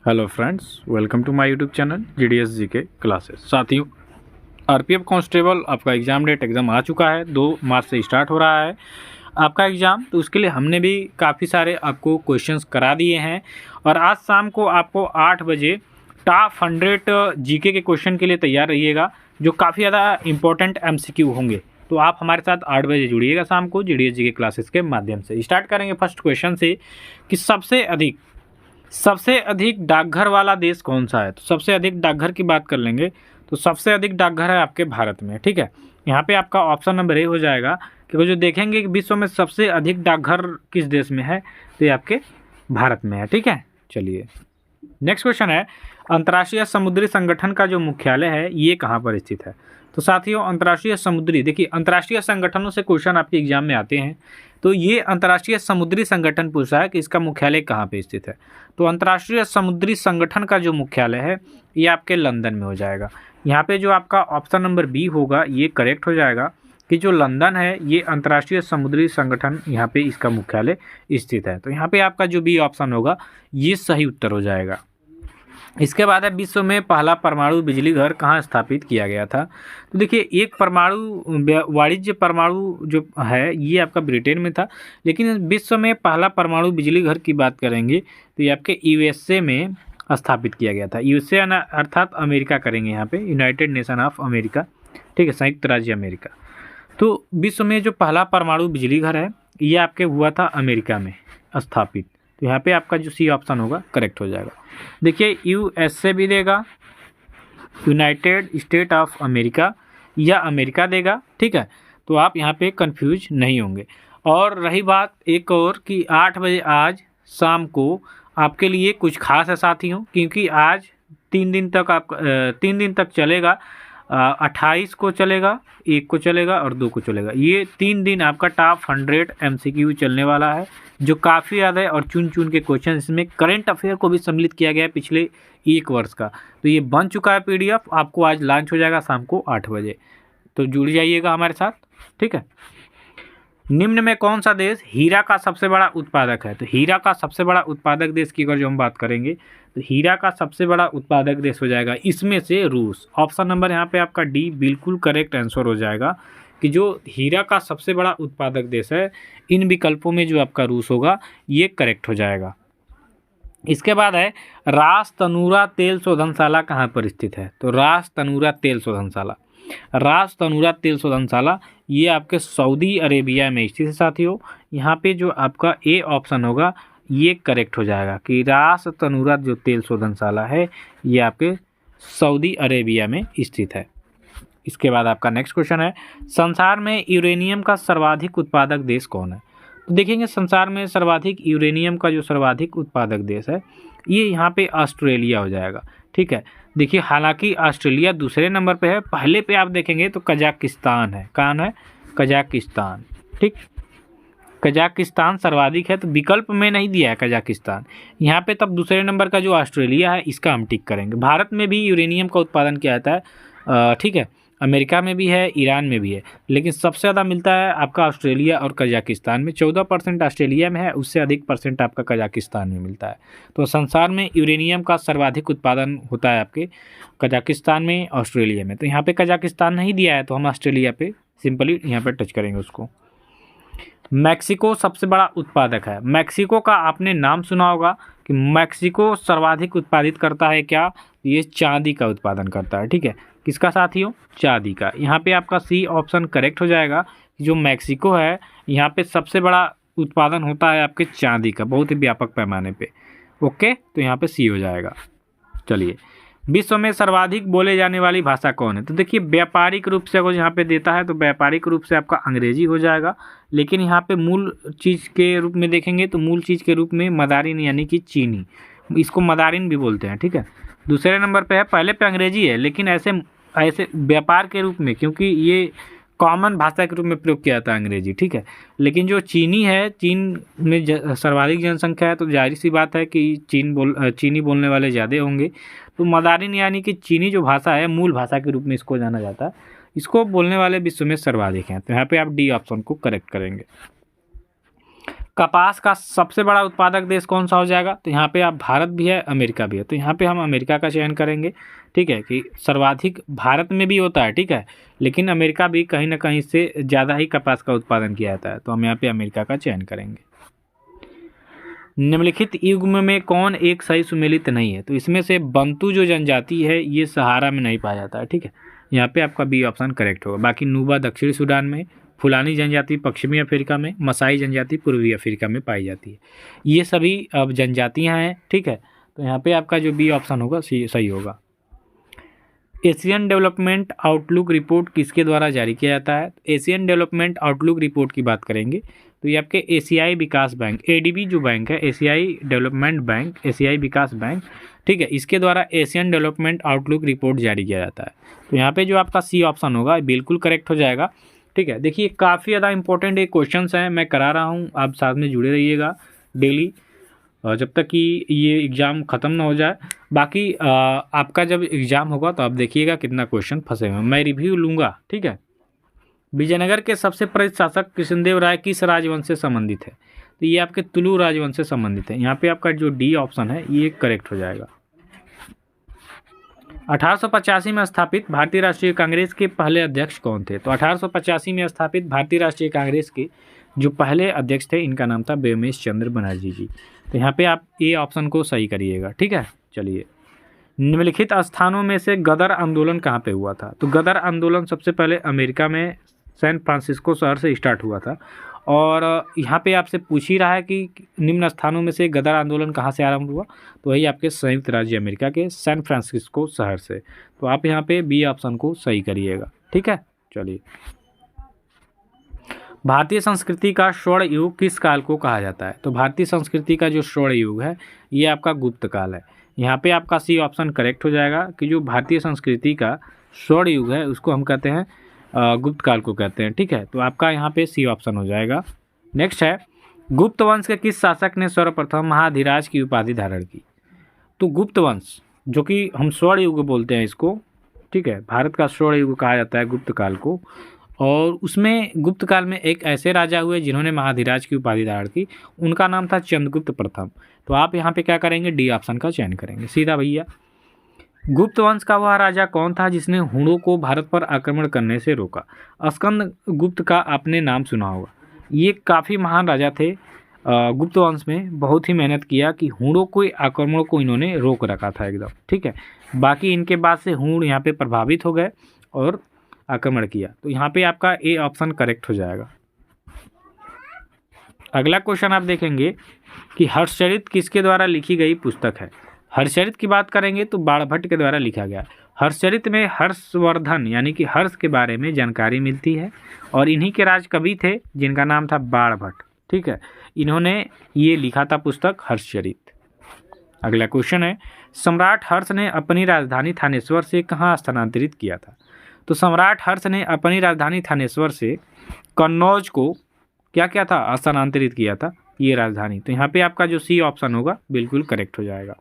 Hello friends, welcome to my YouTube channel GDS GK classes. साथियों, RPF constable आपका exam date exam आ चुका है। 2 मार्च से स्टार्ट हो रहा है आपका एग्ज़ाम। तो उसके लिए हमने भी काफ़ी सारे आपको क्वेश्चंस करा दिए हैं और आज शाम को आपको 8 बजे टॉप 100 जीके के क्वेश्चन के लिए तैयार रहिएगा, जो काफ़ी ज़्यादा इंपॉर्टेंट MCQ होंगे। तो आप हमारे साथ 8 बजे जुड़िएगा शाम को GDS जीके क्लासेस के माध्यम से। स्टार्ट करेंगे फर्स्ट क्वेश्चन से कि सबसे अधिक डाकघर वाला देश कौन सा है। तो सबसे अधिक डाकघर की बात कर लेंगे तो सबसे अधिक डाकघर है आपके भारत में। ठीक है, यहाँ पे आपका ऑप्शन नंबर ए हो जाएगा, क्योंकि जो देखेंगे कि विश्व में सबसे अधिक डाकघर किस देश में है, तो ये आपके भारत में है। ठीक है, चलिए नेक्स्ट क्वेश्चन है, अंतर्राष्ट्रीय समुद्री संगठन का जो मुख्यालय है ये कहाँ पर स्थित है। तो साथियों, अंतर्राष्ट्रीय समुद्री, देखिए अंतर्राष्ट्रीय संगठनों से क्वेश्चन आपके एग्जाम में आते हैं। तो ये अंतर्राष्ट्रीय समुद्री संगठन पूछा है कि इसका मुख्यालय कहाँ पे स्थित है। तो अंतर्राष्ट्रीय समुद्री संगठन का जो मुख्यालय है ये आपके लंदन में हो जाएगा। यहाँ पे जो आपका ऑप्शन नंबर बी होगा ये करेक्ट हो जाएगा कि जो लंदन है ये अंतर्राष्ट्रीय समुद्री संगठन यहाँ पे इसका मुख्यालय स्थित है। तो यहाँ पे आपका जो बी ऑप्शन होगा ये सही उत्तर हो जाएगा। इसके बाद है, विश्व में पहला परमाणु बिजली घर कहाँ स्थापित किया गया था। तो देखिए, एक वाणिज्य परमाणु जो है ये आपका ब्रिटेन में था, लेकिन विश्व में पहला परमाणु बिजली घर की बात करेंगे तो ये आपके USA में स्थापित किया गया था। USA अर्थात अमेरिका करेंगे यहाँ पे, यूनाइटेड नेशन ऑफ अमेरिका। ठीक है, संयुक्त राज्य अमेरिका। तो विश्व में जो पहला परमाणु बिजली घर है ये आपके हुआ था अमेरिका में स्थापित। तो यहाँ पे आपका जो सी ऑप्शन होगा करेक्ट हो जाएगा। देखिए, USA भी देगा, यूनाइटेड स्टेट ऑफ अमेरिका या अमेरिका देगा। ठीक है, तो आप यहाँ पे कंफ्यूज नहीं होंगे। और रही बात एक और कि 8 बजे आज शाम को आपके लिए कुछ खास है साथियों, क्योंकि आज 3 दिन तक चलेगा। 28 को चलेगा, 1 को चलेगा और 2 को चलेगा। ये 3 दिन आपका टॉप 100 MCQ चलने वाला है, जो काफ़ी ज़्यादा है और चुन चुन के क्वेश्चन, इसमें करंट अफेयर को भी सम्मिलित किया गया है पिछले 1 वर्ष का। तो ये बन चुका है PDF, आपको आज लॉन्च हो जाएगा शाम को 8 बजे। तो जुड़ जाइएगा हमारे साथ। ठीक है, निम्न में कौन सा देश हीरा का सबसे बड़ा उत्पादक है। तो हीरा का सबसे बड़ा उत्पादक देश की अगर जो हम बात करेंगे तो हीरा का सबसे बड़ा उत्पादक देश हो जाएगा इसमें से रूस। ऑप्शन नंबर यहाँ पे आपका डी बिल्कुल करेक्ट आंसर हो जाएगा कि जो हीरा का सबसे बड़ा उत्पादक देश है, इन विकल्पों में जो आपका रूस होगा ये करेक्ट हो जाएगा। इसके बाद है, रास तनूरा तेल शोधनशाला कहाँ पर स्थित है। तो रास तनूरा तेल शोधनशाला ये आपके सऊदी अरेबिया में स्थित है साथियों। यहाँ पे जो आपका ए ऑप्शन होगा ये करेक्ट हो जाएगा कि रास तनूरा जो तेल शोधनशाला है ये आपके सऊदी अरेबिया में स्थित है। इसके बाद आपका नेक्स्ट क्वेश्चन है, संसार में यूरेनियम का सर्वाधिक उत्पादक देश कौन है। तो देखेंगे, संसार में सर्वाधिक यूरेनियम का जो सर्वाधिक उत्पादक देश है ये यहाँ पे ऑस्ट्रेलिया हो जाएगा। ठीक है, देखिए हालांकि ऑस्ट्रेलिया दूसरे नंबर पे है, पहले पे आप देखेंगे तो कजाकिस्तान है। कौन है? कजाकिस्तान। ठीक, कजाकिस्तान सर्वाधिक है, तो विकल्प में नहीं दिया है कजाकिस्तान यहाँ पे, तब दूसरे नंबर का जो ऑस्ट्रेलिया है इसका हम टिक करेंगे। भारत में भी यूरेनियम का उत्पादन किया जाता है। ठीक है, अमेरिका में भी है, ईरान में भी है, लेकिन सबसे ज़्यादा मिलता है आपका ऑस्ट्रेलिया और कजाकिस्तान में। 14% ऑस्ट्रेलिया में है, उससे अधिक परसेंट आपका कजाकिस्तान में मिलता है। तो संसार में यूरेनियम का सर्वाधिक उत्पादन होता है आपके कजाकिस्तान में, ऑस्ट्रेलिया में। तो यहाँ पे कजाकिस्तान नहीं दिया है, तो हम ऑस्ट्रेलिया पे सिंपली यहाँ पर टच करेंगे उसको। मैक्सिको सबसे बड़ा उत्पादक है। मैक्सिको का आपने नाम सुना होगा कि मैक्सिको सर्वाधिक उत्पादित करता है क्या, ये चांदी का उत्पादन करता है। ठीक है, किसका साथियों? चांदी का। यहाँ पे आपका सी ऑप्शन करेक्ट हो जाएगा। जो मैक्सिको है यहाँ पे सबसे बड़ा उत्पादन होता है आपके चांदी का, बहुत ही व्यापक पैमाने पे। ओके, तो यहाँ पे सी हो जाएगा। चलिए, विश्व में सर्वाधिक बोले जाने वाली भाषा कौन है। तो देखिए, व्यापारिक रूप से अगर यहाँ पे देता है तो व्यापारिक रूप से आपका अंग्रेजी हो जाएगा, लेकिन यहाँ पे मूल चीज़ के रूप में देखेंगे तो मूल चीज़ के रूप में मदारिन यानी कि चीनी, इसको मदारिन भी बोलते हैं। ठीक है, दूसरे नंबर पे है, पहले पे अंग्रेजी है, लेकिन ऐसे व्यापार के रूप में, क्योंकि ये कॉमन भाषा के रूप में प्रयोग किया जाता है अंग्रेजी। ठीक है, लेकिन जो चीनी है, चीन में सर्वाधिक जनसंख्या है, तो जाहिर सी बात है कि चीनी बोलने वाले ज़्यादा होंगे। तो मदारिन यानी कि चीनी जो भाषा है मूल भाषा के रूप में इसको जाना जाता है, इसको बोलने वाले विश्व में सर्वाधिक हैं। तो यहाँ पे आप डी ऑप्शन को करेक्ट करेंगे। कपास का सबसे बड़ा उत्पादक देश कौन सा हो जाएगा? तो यहाँ पे आप भारत भी है, अमेरिका भी है, तो यहाँ पे हम अमेरिका का चयन करेंगे। ठीक है, कि सर्वाधिक भारत में भी होता है, ठीक है, लेकिन अमेरिका भी कहीं ना कहीं से ज़्यादा ही कपास का उत्पादन किया जाता है, तो हम यहाँ पे अमेरिका का चयन करेंगे। निम्नलिखित युग्म में कौन एक सही सुमेलित नहीं है? तो इसमें से बंतु जो जनजाति है ये सहारा में नहीं पाया जाता है। ठीक है, यहाँ पे आपका बी ऑप्शन करेक्ट होगा। बाकी नुबा दक्षिणी सूडान में, फुलानी जनजाति पश्चिमी अफ्रीका में, मसाई जनजाति पूर्वी अफ्रीका में पाई जाती है। ये सभी अब जनजातियाँ हैं। ठीक है, तो यहाँ पे आपका जो बी ऑप्शन होगा सही होगा। एशियन डेवलपमेंट आउटलुक रिपोर्ट किसके द्वारा जारी किया जाता है? एशियन डेवलपमेंट आउटलुक रिपोर्ट की बात करेंगे तो ये आपके एशियाई विकास बैंक, एडीबी जो बैंक है, एशियाई डेवलपमेंट बैंक, एशियाई विकास बैंक, ठीक है, इसके द्वारा एशियन डेवलपमेंट आउटलुक रिपोर्ट जारी किया जाता है। तो यहाँ पे जो आपका सी ऑप्शन होगा बिल्कुल करेक्ट हो जाएगा। ठीक है, देखिए काफ़ी ज़्यादा इंपॉर्टेंट ये क्वेश्चन हैं, मैं करा रहा हूँ, आप साथ में जुड़े रहिएगा डेली जब तक कि ये एग्ज़ाम ख़त्म ना हो जाए। बाकी आपका जब एग्ज़ाम होगा तो आप देखिएगा कितना क्वेश्चन फंसे हुए हैं, मैं रिव्यू लूँगा। ठीक है, विजयनगर के सबसे प्रसिद्ध शासक कृष्णदेव राय किस राजवंश से संबंधित है? तो ये आपके तुलु राजवंश से संबंधित है। यहाँ पे आपका जो डी ऑप्शन है ये करेक्ट हो जाएगा। 1885 में स्थापित भारतीय राष्ट्रीय कांग्रेस के पहले अध्यक्ष कौन थे? तो 1885 में स्थापित भारतीय राष्ट्रीय कांग्रेस के जो पहले अध्यक्ष थे इनका नाम था व्योमेश चंद्र बनर्जी जी। तो यहाँ पे आप ए ऑप्शन को सही करिएगा। ठीक है, चलिए, निम्नलिखित स्थानों में से गदर आंदोलन कहाँ पे हुआ था? तो गदर आंदोलन सबसे पहले अमेरिका में सैन फ्रांसिस्को शहर से स्टार्ट हुआ था। और यहाँ पे आपसे पूछ ही रहा है कि निम्न स्थानों में से गदर आंदोलन कहाँ से आरंभ हुआ? तो वही आपके संयुक्त राज्य अमेरिका के सैन फ्रांसिस्को शहर से। तो आप यहाँ पे बी ऑप्शन को सही करिएगा। ठीक है, चलिए, भारतीय संस्कृति का स्वर्ण युग किस काल को कहा जाता है? तो भारतीय संस्कृति का जो स्वर्ण युग है ये आपका गुप्त काल है। यहाँ पे आपका सी ऑप्शन करेक्ट हो जाएगा कि जो भारतीय संस्कृति का स्वर्ण युग है उसको हम कहते हैं गुप्त काल को कहते हैं। ठीक है, तो आपका यहाँ पे सी ऑप्शन हो जाएगा। नेक्स्ट है, गुप्त वंश के किस शासक ने सर्वप्रथम महाधिराज की उपाधि धारण की? तो गुप्त वंश जो कि हम स्वर्ण युग बोलते हैं इसको, ठीक है, भारत का स्वर्ण युग कहा जाता है गुप्त काल को। और उसमें गुप्त काल में एक ऐसे राजा हुए जिन्होंने महाधिराज की उपाधि धारण की, उनका नाम था चंद्रगुप्त प्रथम। तो आप यहाँ पे क्या करेंगे? डी ऑप्शन का चयन करेंगे सीधा भैया। गुप्त वंश का वह राजा कौन था जिसने हुणों को भारत पर आक्रमण करने से रोका? स्कंद गुप्त का आपने नाम सुना होगा, ये काफ़ी महान राजा थे गुप्त वंश में, बहुत ही मेहनत किया कि हुणों के आक्रमण को इन्होंने रोक रखा था एकदम। ठीक है, बाकी इनके बाद से हुण यहाँ पे प्रभावित हो गए और आक्रमण किया। तो यहाँ पे आपका ए ऑप्शन करेक्ट हो जाएगा। अगला क्वेश्चन आप देखेंगे कि हर्षचरित किसके द्वारा लिखी गई पुस्तक है? हर्षचरित की बात करेंगे तो बाणभट्ट के द्वारा लिखा गया। हर्षचरित में हर्षवर्धन यानी कि हर्ष के बारे में जानकारी मिलती है और इन्हीं के राजकवि थे जिनका नाम था बाणभट्ट। ठीक है, इन्होंने ये लिखा था पुस्तक हर्षचरित। अगला क्वेश्चन है, सम्राट हर्ष ने अपनी राजधानी थानेश्वर से कहाँ स्थानांतरित किया था? तो सम्राट हर्ष ने अपनी राजधानी थानेश्वर से कन्नौज को क्या था? स्थानांतरित किया था ये राजधानी। तो यहाँ पे आपका जो सी ऑप्शन होगा बिल्कुल करेक्ट हो जाएगा।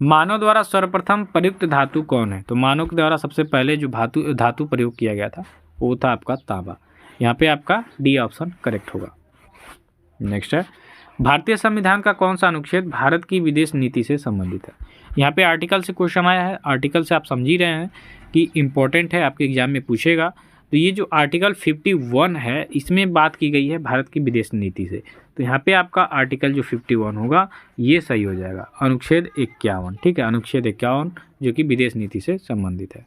मानव द्वारा सर्वप्रथम प्रयुक्त धातु कौन है? तो मानव के द्वारा सबसे पहले जो धातु प्रयोग किया गया था वो था आपका तांबा। यहाँ पे आपका डी ऑप्शन करेक्ट होगा। नेक्स्ट है, भारतीय संविधान का कौन सा अनुच्छेद भारत की विदेश नीति से संबंधित है? यहाँ पे आर्टिकल से क्वेश्चन आया है, आर्टिकल से आप समझ ही रहे हैं कि इम्पोर्टेंट है, आपके एग्जाम में पूछेगा। तो ये जो आर्टिकल 51 है इसमें बात की गई है भारत की विदेश नीति से। तो यहाँ पे आपका आर्टिकल जो 51 होगा ये सही हो जाएगा, अनुच्छेद 51। ठीक है, अनुच्छेद 51 जो कि विदेश नीति से संबंधित है।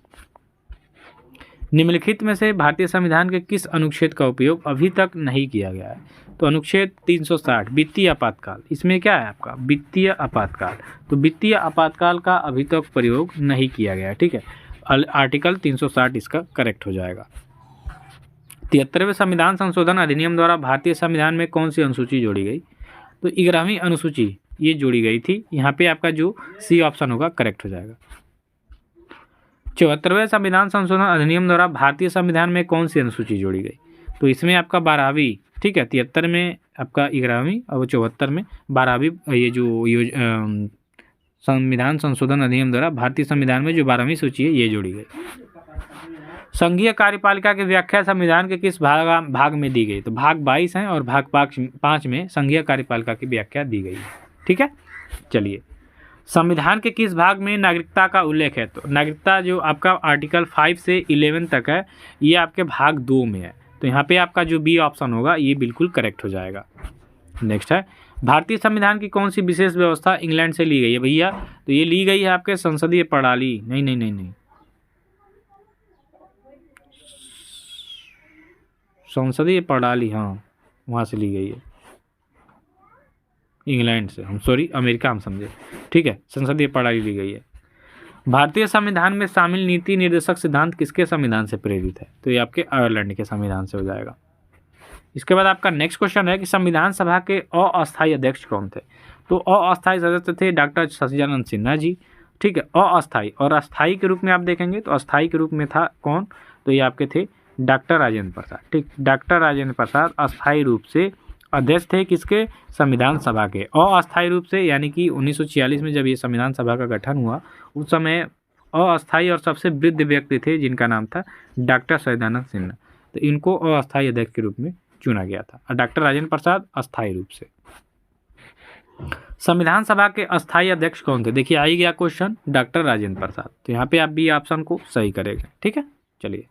निम्नलिखित में से भारतीय संविधान के किस अनुच्छेद का उपयोग अभी तक नहीं किया गया है? तो अनुच्छेद 360 वित्तीय आपातकाल, इसमें क्या है आपका वित्तीय आपातकाल। तो वित्तीय आपातकाल का अभी तक प्रयोग नहीं किया गया है। ठीक है, आर्टिकल 360 इसका करेक्ट हो जाएगा। 73वें संविधान संशोधन अधिनियम द्वारा भारतीय संविधान में कौन सी अनुसूची जोड़ी गई? तो 11वीं अनुसूची ये जोड़ी गई थी। यहाँ पे आपका जो सी ऑप्शन होगा करेक्ट हो जाएगा। 74वें संविधान संशोधन अधिनियम द्वारा भारतीय संविधान में कौन सी अनुसूची जोड़ी गई? तो इसमें आपका 12वीं, ठीक है, 73 में आपका 11वीं और 74 में 12वीं, ये जो संविधान संशोधन अधिनियम द्वारा भारतीय संविधान में जो 12वीं सूची है ये जोड़ी गई। संघीय कार्यपालिका की व्याख्या संविधान के किस भाग में दी गई? तो भाग 22 है और भाग 5 में संघीय कार्यपालिका की व्याख्या दी गई है। ठीक है, चलिए संविधान के किस भाग में नागरिकता का उल्लेख है? तो नागरिकता जो आपका आर्टिकल 5 से 11 तक है, ये आपके भाग 2 में है। तो यहाँ पे आपका जो बी ऑप्शन होगा ये बिल्कुल करेक्ट हो जाएगा। नेक्स्ट है, भारतीय संविधान की कौन सी विशेष व्यवस्था इंग्लैंड से ली गई है भैया? तो ये ली गई है आपके संसदीय प्रणाली, नहीं, संसदीय प्रणाली, हाँ वहाँ से ली गई है, इंग्लैंड से, हम सॉरी अमेरिका हम समझे। ठीक है, संसदीय प्रणाली ली गई है। भारतीय संविधान में शामिल नीति निर्देशक सिद्धांत किसके संविधान से प्रेरित है? तो ये आपके आयरलैंड के संविधान से हो जाएगा। इसके बाद आपका नेक्स्ट क्वेश्चन है कि संविधान सभा के अस्थायी अध्यक्ष कौन थे? तो अस्थायी सदस्य थे डॉक्टर सचिदानंद सिन्हा जी। ठीक है, अस्थायी और अस्थायी के रूप में आप देखेंगे तो अस्थायी के रूप में था कौन? तो ये आपके थे डॉक्टर राजेंद्र प्रसाद। ठीक, डॉक्टर राजेंद्र प्रसाद अस्थायी रूप से अध्यक्ष थे किसके? संविधान सभा के। अस्थायी रूप से यानी कि 1946 में जब ये संविधान सभा का गठन हुआ उस समय अस्थायी और सबसे वृद्ध व्यक्ति थे जिनका नाम था डॉक्टर सचिदानंद सिन्हा। तो इनको अस्थायी अध्यक्ष के रूप में चुना गया था और डॉक्टर राजेंद्र प्रसाद अस्थायी रूप से। संविधान सभा के अस्थायी अध्यक्ष कौन थे? देखिए आ ही गया क्वेश्चन, डॉक्टर राजेंद्र प्रसाद। तो यहाँ पे आप बी ऑप्शन को सही करेंगे। ठीक है, चलिए